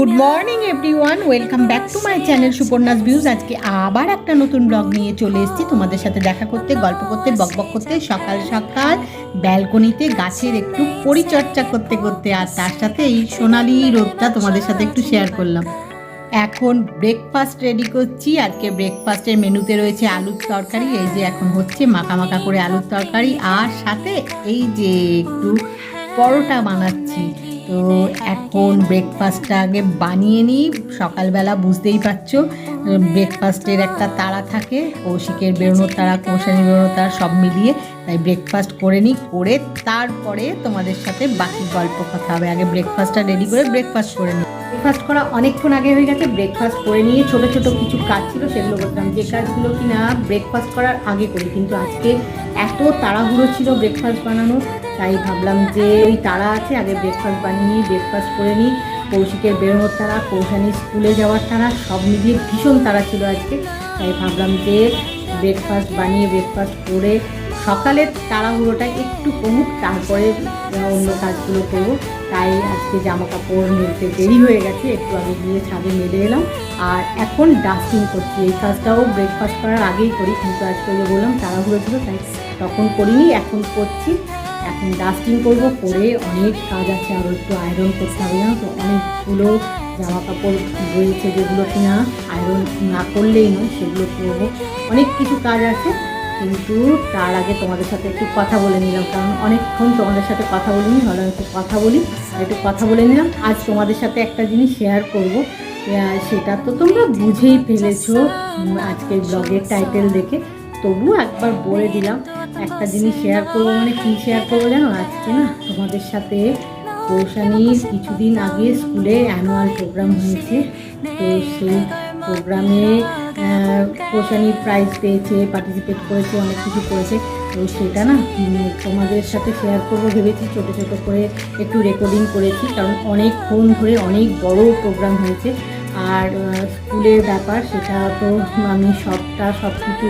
Good morning everyone, welcome back to my channel Suparna's views. আজকে আবার একটা নতুন ব্লগ নিয়ে চলে এসেছি তোমাদের সাথে দেখা করতে, গল্প করতে, বকবক করতে, সকাল সকাল ব্যালকনিতে গাছের একটু পরিচর্যা করতে করতে, আর তার সাথে এই সোনালি রোদটা তোমাদের সাথে একটু শেয়ার করলাম। এখন ব্রেকফাস্ট রেডি করছি। আজকে ব্রেকফাস্টের মেনুতে রয়েছে আলুর তরকারি, এই যে এখন হচ্ছে মাখা মাখা করে আলুর তরকারি, আর সাথে এই যে একটু পরোটা বানাচ্ছি। তো এখন ব্রেকফাস্টটা আগে বানিয়ে নিই। সকালবেলা বুঝতেই পারছো ব্রেকফাস্টের একটা তাড়া থাকে, কৌশিকের বেরোনোর তাড়া, কৌশানির বেরোনোর তাড়া সব মিলিয়ে, তাই ব্রেকফাস্ট করে নিই, করে তারপরে তোমাদের সাথে বাকি গল্প কথা হবে। আগে ব্রেকফাস্টটা রেডি করে ব্রেকফাস্ট করে নিই। ব্রেকফাস্ট করা অনেকক্ষণ আগে হয়ে গেছে। ব্রেকফাস্ট করে নিয়ে ছোটো ছোটো কিছু কাজ ছিল সেগুলো করতাম, যে কাজগুলো কি না ব্রেকফাস্ট করার আগে করি, কিন্তু আজকে এত তাড়াহুড়ো ছিল ব্রেকফাস্ট বানানো, তাই ভাবলাম যে ওই তাড়া আছে, আগে ব্রেকফাস্ট বানিয়ে নিই, ব্রেকফাস্ট করে নিই। কৌশিকের বেরোনোর তাড়া, কৌশানির স্কুলে যাওয়ার তাড়া, সব মিলিয়ে ভীষণ তাড়া ছিল আজকে, তাই ভাবলাম যে ব্রেকফাস্ট বানিয়ে ব্রেকফাস্ট করে সকালের তাড়াহুড়োটা একটু কমুক, তারপরে অন্য কাজগুলো করবো। তাই আজকে জামা কাপড় মেলতে দেরি হয়ে গেছে, একটু আগে গিয়ে ছাদে মেলে এলাম, আর এখন ডাস্টিং করছি। এই কাজটাও ব্রেকফাস্ট করার আগেই করি, কিন্তু আজকে যে বললাম তাড়াহুড়ো ছিল তাই তখন করিনি, এখন করছি। এখন ডাস্টিং করবো, করে অনেক কাজ আছে, আরও একটু আয়রন করতে হবে, জানো তো অনেকগুলো জামা কাপড় রয়েছে যেগুলো কিনা আয়রন না করলেই নয়, সেগুলো করবো। অনেক কিছু কাজ আছে, কিন্তু তার আগে তোমাদের সাথে একটু কথা বলে নিলাম, কারণ অনেকক্ষণ তোমাদের সাথে কথা বলিনি, ভাবলাম একটু কথা বলি, একটু কথা বলে নিলাম। আজ তোমাদের সাথে একটা জিনিস শেয়ার করব, সেটা তো তোমরা বুঝেই ফেলেছো আজকের ব্লগের টাইটেল দেখে, তবুও একবার বলে দিলাম। একটা জিনিস শেয়ার করবো, মানে কী শেয়ার করবো জানো, আজকে না তোমাদের সাথে কৌশানির কিছুদিন আগে স্কুলে অ্যানুয়াল প্রোগ্রাম হয়েছে, তো সেই প্রোগ্রামে কৌশানি প্রাইজ পেয়েছে, পার্টিসিপেট করেছে, অনেক কিছু করেছে। তো সেটা না তোমাদের সাথে শেয়ার করবো ভেবেছি, ছোটো ছোটো করে একটু রেকর্ডিং করেছি, কারণ অনেকক্ষণ ধরে অনেক বড় প্রোগ্রাম হয়েছে, আর স্কুলের ব্যাপার সেটা তো আমি সব কিছু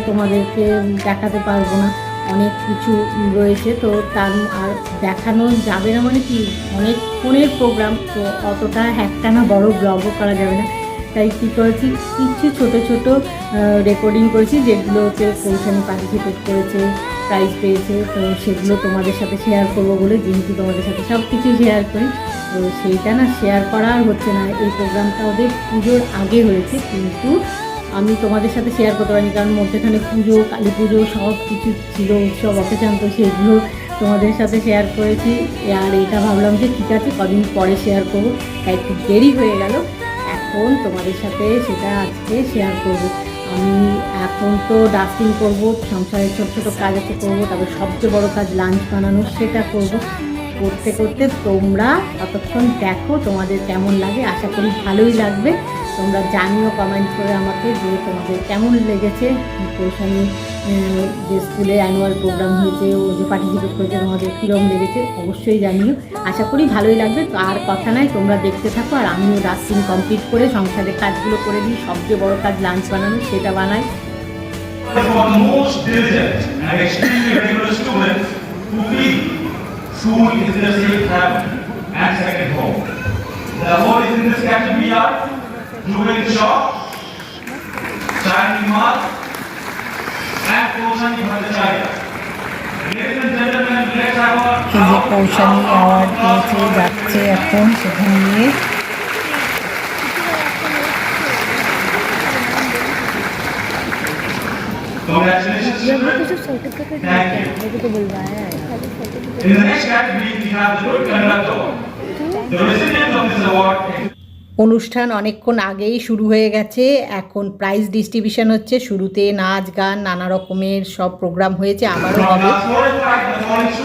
তোমাদেরকে দেখাতে পারবো না, অনেক কিছু রয়েছে, তো তার আর দেখানো যাবে না, মানে কি অনেকক্ষণের প্রোগ্রাম, তো অতটা একটা না বড় ব্লগও করা যাবে না, তাই কী করেছি কিছু ছোট ছোট রেকর্ডিং করেছি, যেগুলোতে কৌশানি পার্টিসিপেট করেছে, প্রাইজ পেয়েছে, তো সেগুলো তোমাদের সাথে শেয়ার করবো বলে, যেহেতু তোমাদের সাথে সব কিছু শেয়ার করি, তো সেইটা না শেয়ার করা আর হচ্ছে না। এই প্রোগ্রামটা ওদের পুজোর আগে হয়েছে, কিন্তু আমি তোমাদের সাথে শেয়ার করতে পারিনি, কারণ মধ্যেখানে পুজো, কালী পুজো সব কিছু ছিল, উৎসব অকেশান, তো সেগুলো তোমাদের সাথে শেয়ার করেছি, আর এটা ভাবলাম যে ঠিক আছে কদিন পরে শেয়ার করবো, তাই একটু দেরি হয়ে গেল। এখন তোমাদের সাথে সেটা আজকে শেয়ার করব। আমি এখন তো ডাস্টিং করব, সংসারের ছোটো ছোটো কাজ আছে করবো, তারপর সবচেয়ে বড় কাজ লাঞ্চ বানানো, সেটা করব। করতে করতে তোমরা ততক্ষণ দেখো তোমাদের কেমন লাগে, আশা করি ভালোই লাগবে। তোমরা জানিও কমেন্ট করে আমাকে যে তোমাদের কেমন লেগেছে, কৌশানি যে স্কুলে অ্যানুয়াল প্রোগ্রাম হয়েছে, ও যে পার্টিসিপেট করেছে, তোমাদের কীরকম লেগেছে অবশ্যই জানিও, আশা করি ভালোই লাগবে। তো আর কথা নাই, তোমরা দেখতে থাকো, আর আমিও ডাস্টিং কমপ্লিট করে সংসারের কাজগুলো করে দিই, সবচেয়ে বড় কাজ লাঞ্চ বানানো, সেটা বানাই। School is the safe haven and second home. The award is in this category are Ruben Shaw, Shani Mark, and Koushani Bhattacharya. Ladies and gentlemen, let's have our Koushani award পেয়েছে, যাচ্ছে এখন সেখানে নিয়ে। congratulations children. Thank you. In the next category, we have the Good Conduct Award. The recipient of this award is অনুষ্ঠান অনেকক্ষণ আগেই শুরু হয়ে গেছে, এখন প্রাইজ ডিস্ট্রিবিউশন হচ্ছে। শুরুতে নাচ গান নানা রকমের সব প্রোগ্রাম হয়েছে, আবারও হবে,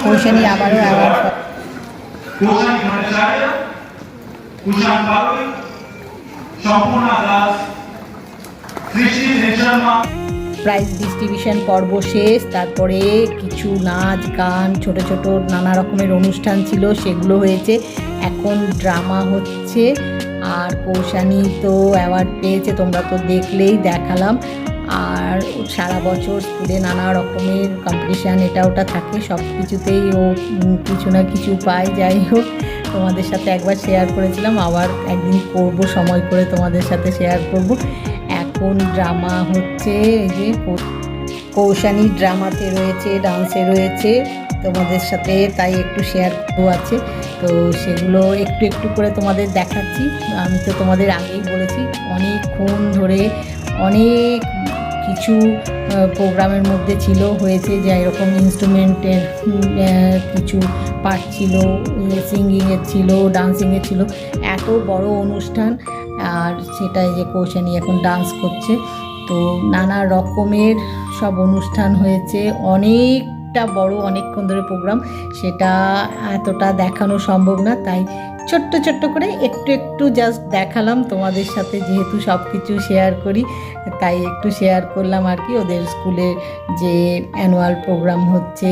কৌশানি আবারও অ্যাওয়ার্ড পাবে। Koushani Bhattacharya, Kushan Paroi, Sampurna Das, Srishti Sharma. Prize distribution পর্ব শেষ, তারপরে কিছু নাচ গান ছোট ছোট নানা রকমের অনুষ্ঠান ছিল, সেগুলো হয়েছে। এখন ড্রামা হচ্ছে, আর কৌশানি তো অ্যাওয়ার্ড পেয়েছে, তোমরা তো দেখলেই, দেখালাম। আর সারা বছর স্কুলে নানা রকমের কম্পিটিশান এটা ওটা থাকে, সব কিছুতেই ও কিছু না কিছু পায়। যাই হোক, তো তোমাদের সাথে একবার শেয়ার করেছিলাম, আবার একদিন করব, সময় করে তোমাদের সাথে শেয়ার করব। এখন ড্রামা হচ্ছে, এই যে কৌশানী ড্রামাতে রয়েছে, ডান্সে রয়েছে তোমাদের সাথে, তাই একটু শেয়ার করবো আছে। তো সেগুলো একটু একটু করে তোমাদের দেখাচ্ছি। আমি তো তোমাদের আগেই বলেছি অনেকক্ষণ ধরে অনেক কিছু প্রোগ্রামের মধ্যে ছিল, হয়েছে যে এরকম ইনস্ট্রুমেন্টের কিছু পার্ট ছিল, সিঙ্গিংয়ের ছিল, ডান্সিংয়ের ছিল, এত বড় অনুষ্ঠান। আর সেটাই যে কৌশানী এখন ডান্স করছে। তো নানা রকমের সব অনুষ্ঠান হয়েছে, অনেকটা বড়, অনেকক্ষণ ধরে প্রোগ্রাম, সেটা এতটা দেখানো সম্ভব না, তাই ছোট্ট ছোট্ট করে একটু একটু জাস্ট দেখালাম তোমাদের সাথে, যেহেতু সব কিছু শেয়ার করি তাই একটু শেয়ার করলাম আর কি। ওদের স্কুলে যে অ্যানুয়াল প্রোগ্রাম হচ্ছে,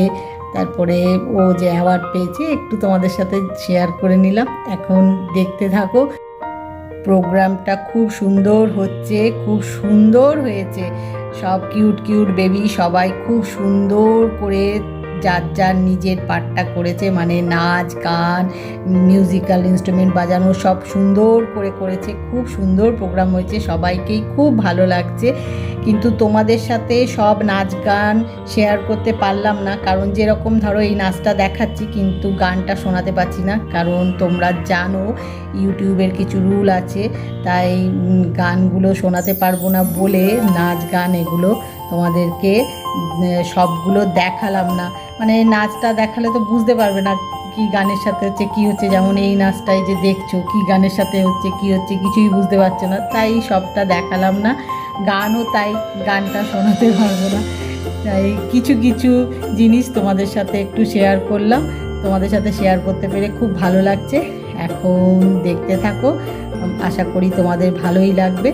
তারপরে ও যে অ্যাওয়ার্ড পেয়েছে, একটু তোমাদের সাথে শেয়ার করে নিলাম। এখন দেখতে থাকো। প্রোগ্রামটা খুব সুন্দর হচ্ছে, খুব সুন্দর হয়েছে, সব কিউট কিউট বেবি সবাই খুব সুন্দর করে যার যার নিজের পার্টটা করেছে, মানে নাচ গান মিউজিক্যাল ইনস্ট্রুমেন্ট বাজানো সব সুন্দর করে করেছে। খুব সুন্দর প্রোগ্রাম হয়েছে, সবাইকেই খুব ভালো লাগছে। কিন্তু তোমাদের সাথে সব নাচ গান শেয়ার করতে পারলাম না, কারণ যেরকম ধরো এই নাচটা দেখাচ্ছি কিন্তু গানটা শোনাতে পারছি না, কারণ তোমরা জানো ইউটিউবের কিছু রুল আছে, তাই গানগুলো শোনাতে পারবো না বলে নাচ গান এগুলো তোমাদেরকে সবগুলো দেখালাম না। মানে নাচটা দেখালে তো বুঝতে পারবে না কি গানের সাথে হচ্ছে কি হচ্ছে, যেমন এই নাচটাই যে দেখছো কি গানের সাথে হচ্ছে কি হচ্ছে কিছুই বুঝতে পারছো না, তাই সবটা দেখালাম না। গানও তাই গানটা শোনাতে পারবো না, তাই কিছু কিছু জিনিস তোমাদের সাথে একটু শেয়ার করলাম। তোমাদের সাথে শেয়ার করতে পেরে খুব ভালো লাগছে। এখন দেখতে থাকো, আশা করি তোমাদের ভালোই লাগবে।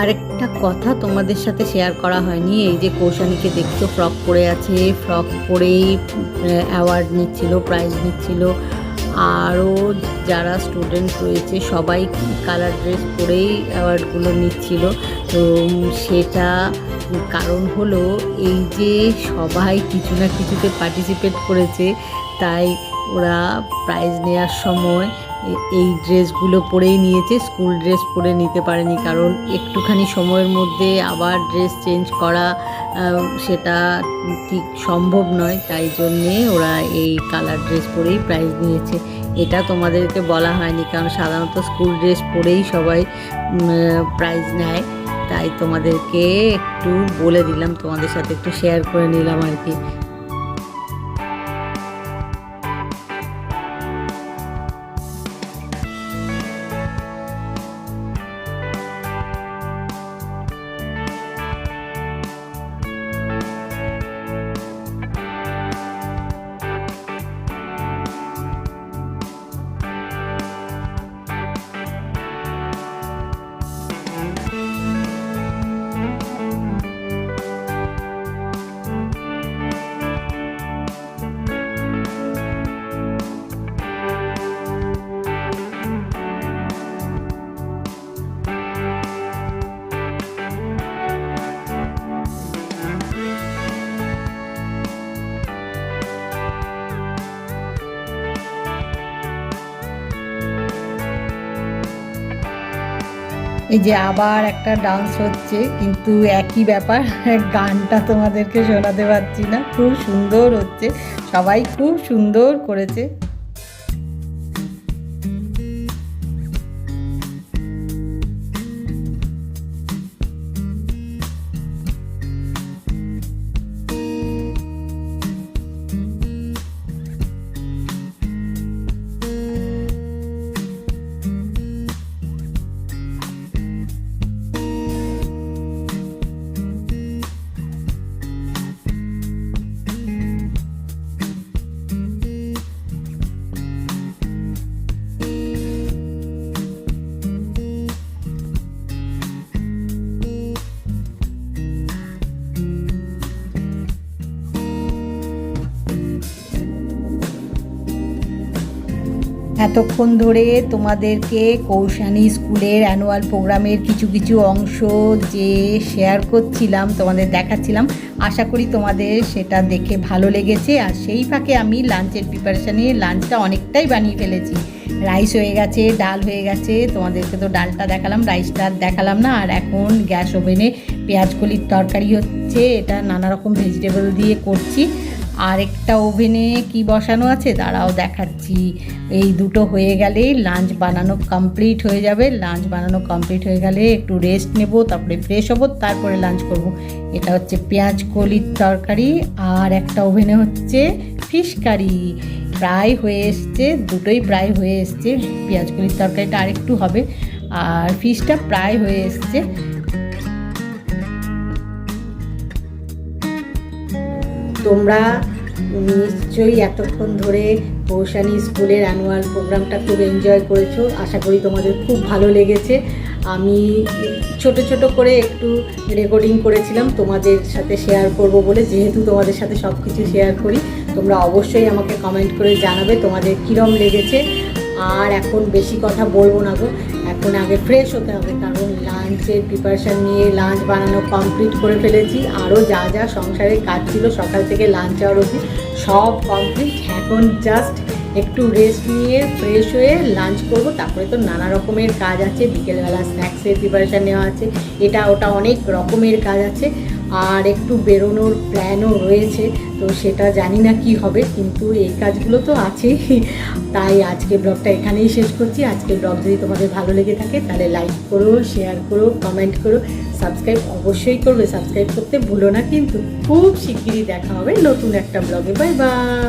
আরেকটা কথা তোমাদের সাথে শেয়ার করা হয়নি, এই যে কৌশানীকে দেখছো ফ্রক পরে আছে, ফ্রক পরেই অ্যাওয়ার্ড নিচ্ছিল, প্রাইজ নিচ্ছিল। আরও যারা স্টুডেন্ট রয়েছে সবাই কালার ড্রেস পরেই অ্যাওয়ার্ডগুলো নিচ্ছিল। তো সেটা কারণ হলো এই যে সবাই কিছু না কিছুতে পার্টিসিপেট করেছে, তাই ওরা প্রাইজ নেওয়ার সময় এই ড্রেসগুলো পরেই নিয়েছে, স্কুল ড্রেস পরে নিতে পারেনি, কারণ একটুখানি সময়ের মধ্যে আবার ড্রেস চেঞ্জ করা সেটা ঠিক সম্ভব নয়, তাই জন্যে ওরা এই কালার ড্রেস পরেই প্রাইজ নিয়েছে। এটা তোমাদেরকে বলা হয়নি, কারণ সাধারণত স্কুল ড্রেস পরেই সবাই প্রাইজ নেয়, তাই তোমাদেরকে একটু বলে দিলাম, তোমাদের সাথে একটু শেয়ার করে নিলাম আর কি। এই যে আবার একটা ডান্স হচ্ছে, কিন্তু একই ব্যাপার, গানটা তোমাদেরকে শোনাতে পারছি না। খুব সুন্দর হচ্ছে, সবাই খুব সুন্দর করেছে। এতক্ষণ ধরে তোমাদেরকে কৌশানী স্কুলের অ্যানুয়াল প্রোগ্রামের কিছু কিছু অংশ যে শেয়ার করছিলাম, তোমাদের দেখাচ্ছিলাম। আশা করি তোমাদের সেটা দেখে ভালো লেগেছে। আর সেই ফাঁকে আমি লাঞ্চের প্রিপারেশানে লাঞ্চটা অনেকটাই বানিয়ে ফেলেছি। রাইস হয়ে গেছে, ডাল হয়ে গেছে, তোমাদেরকে তো ডালটা দেখালাম, রাইসটা দেখালাম না। আর এখন গ্যাস ওভেনে পেঁয়াজ কলির তরকারি হচ্ছে, এটা নানা রকম ভেজিটেবল দিয়ে করছি। আর একটা ওভেনে কি বসানো আছে দাঁড়াও দেখাচ্ছি। এই দুটো হয়ে গেলেই লাঞ্চ বানানো কমপ্লিট হয়ে যাবে। লাঞ্চ বানানো কমপ্লিট হয়ে গেলে একটু রেস্ট নেব, তারপরে ফ্রেশ হবো, তারপরে লাঞ্চ করব। এটা হচ্ছে পেঁয়াজ কলির তরকারি, আর একটা ওভেনে হচ্ছে ফিশ কারি। প্রায় হয়ে এসছে, দুটোই প্রায় হয়ে এসছে। পেঁয়াজ কলির তরকারিটা আরেকটু হবে, আর ফিশটা প্রায় হয়ে এসছে। তোমরা নিশ্চয়ই এতক্ষণ ধরে কৌশানী স্কুলের অ্যানুয়াল প্রোগ্রামটা খুব এনজয় করেছো। আশা করি তোমাদের খুব ভালো লেগেছে। আমি ছোট ছোট করে একটু রেকর্ডিং করেছিলাম তোমাদের সাথে শেয়ার করব বলে, যেহেতু তোমাদের সাথে সব কিছু শেয়ার করি। তোমরা অবশ্যই আমাকে কমেন্ট করে জানাবে তোমাদের কীরকম লেগেছে। আর এখন বেশি কথা বলবো না গো, এখন আগে ফ্রেশ হতে হবে, কারণ লাঞ্চের প্রিপারেশান নিয়ে লাঞ্চ বানানো কমপ্লিট করে ফেলেছি। আরও যা যা সংসারের কাজ ছিল সকাল থেকে লাঞ্চ আওয়ার অবধি সব কমপ্লিট। এখন জাস্ট একটু রেস্ট নিয়ে ফ্রেশ হয়ে লাঞ্চ করব, তারপরে তো নানা রকমের কাজ আছে। বিকেলবেলা স্ন্যাক্সের প্রিপারেশান নেওয়া আছে, এটা ওটা অনেক রকমের কাজ আছে। আর একটু বেরোনোর প্ল্যানও রয়েছে, তো সেটা জানি না কি হবে, কিন্তু এই কাজগুলো তো আছেই। তাই আজকে ব্লগটা এখানেই শেষ করছি। আজকে ব্লগ যদি তোমাদের ভালো লেগে থাকে তাহলে লাইক করো, শেয়ার করো, কমেন্ট করো, সাবস্ক্রাইব অবশ্যই করবে। সাবস্ক্রাইব করতে ভুলো না কিন্তু। খুব শিগগিরই দেখা হবে নতুন একটা ব্লগে। Bye bye.